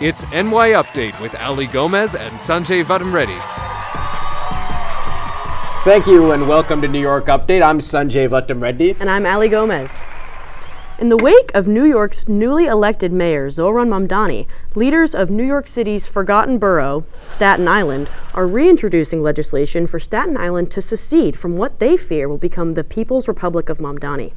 It's NY Update with Ali Gomez and Sanjay Vattamreddy. Thank you and welcome to New York Update. I'm Sanjay Vattamreddy. And I'm Ali Gomez. In the wake of New York's newly elected mayor, Zohran Mamdani, leaders of New York City's forgotten borough, Staten Island, are reintroducing legislation for Staten Island to secede from what they fear will become the People's Republic of Mamdani.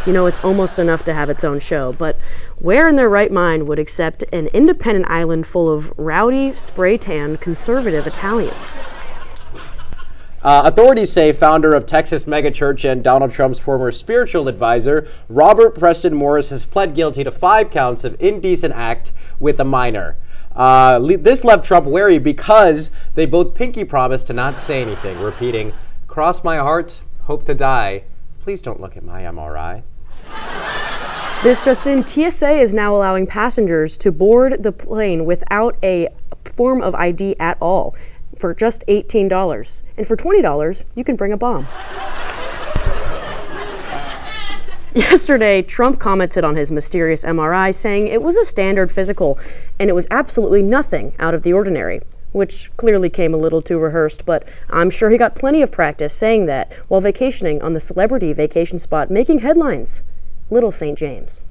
You know, it's almost enough to have its own show, but where in their right mind would accept an independent island full of rowdy, spray-tanned, conservative Italians? Authorities say founder of Texas megachurch and Donald Trump's former spiritual advisor, Robert Preston Morris, has pled guilty to 5 counts of indecent act with a minor. This left Trump wary because they both pinky promised to not say anything, repeating, "Cross my heart, hope to die. Please don't look at my MRI." This just in, TSA is now allowing passengers to board the plane without a form of ID at all, for just $18. And for $20, you can bring a bomb. Yesterday, Trump commented on his mysterious MRI, saying it was a standard physical and it was absolutely nothing out of the ordinary, which clearly came a little too rehearsed, but I'm sure he got plenty of practice saying that while vacationing on the celebrity vacation spot making headlines, Little St. James.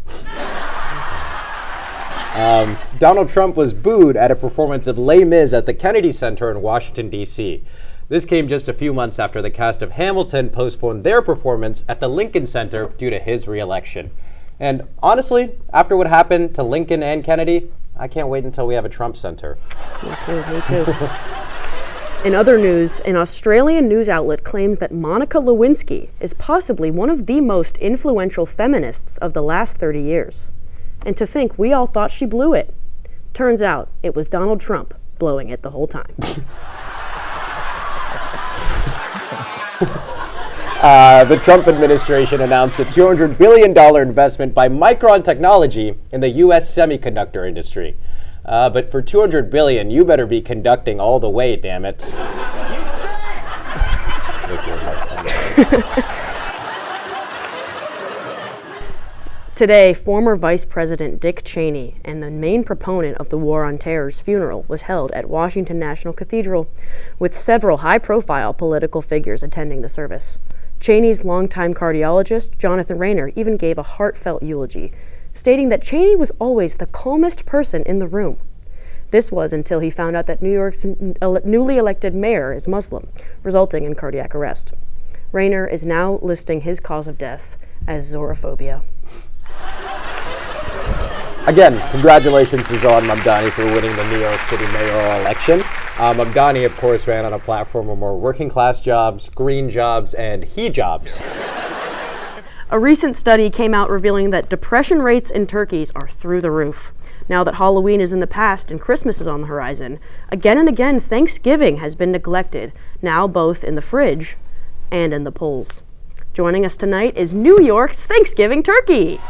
Donald Trump was booed at a performance of Les Mis at the Kennedy Center in Washington, D.C. This came just a few months after the cast of Hamilton postponed their performance at the Lincoln Center due to his re-election. And honestly, after what happened to Lincoln and Kennedy, I can't wait until we have a Trump Center. Me too. In other news, an Australian news outlet claims that Monica Lewinsky is possibly one of the most influential feminists of the last 30 years. And to think we all thought she blew it. Turns out it was Donald Trump blowing it the whole time. The Trump administration announced a $200 billion investment by Micron Technology in the U.S. semiconductor industry. But for $200 billion, you better be conducting all the way, damn it. Today, former Vice President Dick Cheney and the main proponent of the War on Terror's funeral was held at Washington National Cathedral, with several high-profile political figures attending the service. Cheney's longtime cardiologist, Jonathan Rayner, even gave a heartfelt eulogy, stating that Cheney was always the calmest person in the room. This was until he found out that New York's newly elected mayor is Muslim, resulting in cardiac arrest. Rayner is now listing his cause of death as zorophobia. Again, congratulations to Zohran Mamdani for winning the New York City mayoral election. Mamdani, of course, ran on a platform of more working-class jobs, green jobs, and he-jobs. A recent study came out revealing that depression rates in turkeys are through the roof. Now that Halloween is in the past and Christmas is on the horizon, again and again, Thanksgiving has been neglected, now both in the fridge and in the polls. Joining us tonight is New York's Thanksgiving turkey.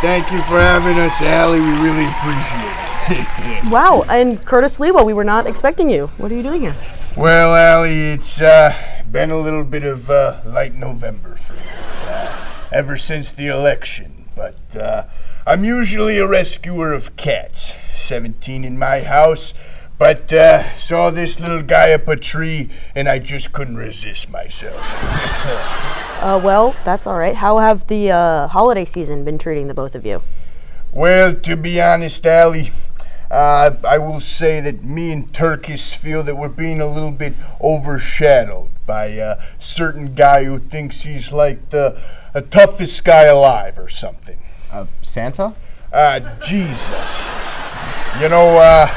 Thank you for having us, Allie. We really appreciate it. Wow, and Curtis Lewa, we were not expecting you. What are you doing here? Well, Allie, it's been a little bit of light November for me, ever since the election. But I'm usually a rescuer of cats, 17 in my house. But saw this little guy up a tree, and I just couldn't resist myself. Well, that's all right. How have the holiday season been treating the both of you? Well, to be honest, Allie, I will say that me and TURKIS feel that we're being a little bit overshadowed by a certain guy who thinks he's like the toughest guy alive or something. Santa? Jesus. You know,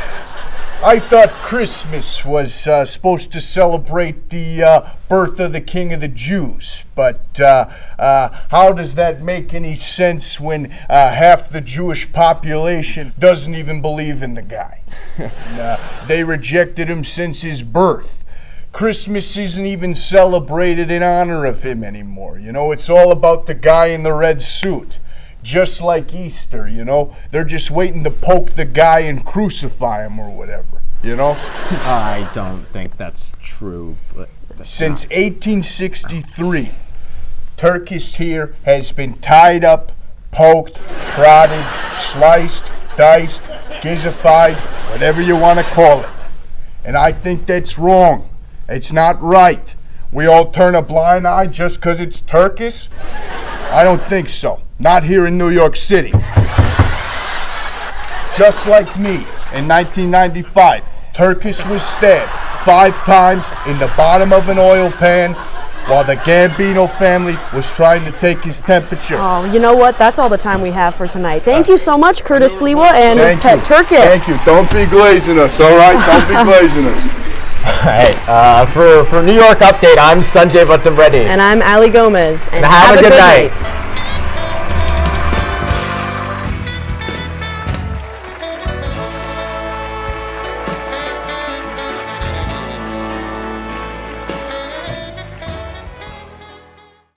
I thought Christmas was supposed to celebrate the birth of the King of the Jews, but how does that make any sense when half the Jewish population doesn't even believe in the guy? They rejected him since his birth. Christmas isn't even celebrated in honor of him anymore. You know, it's all about the guy in the red suit. Just like Easter, you know? They're just waiting to poke the guy and crucify him or whatever, you know? I don't think that's true, but... Since 1863, TURKIS here has been tied up, poked, prodded, sliced, diced, gizzified, whatever you want to call it. And I think that's wrong. It's not right. We all turn a blind eye just because it's Turkish? I don't think so. Not here in New York City. Just like me, in 1995, Turkish was stabbed 5 times in the bottom of an oil pan while the Gambino family was trying to take his temperature. Oh, you know what? That's all the time we have for tonight. Thank you so much, Curtis SILWA and his pet Turkis. Thank you. Don't be glazing us, all right? Don't be glazing us. All right. For New York Update, I'm Sanjay Reddy. And I'm Ali Gomez. And have a good night.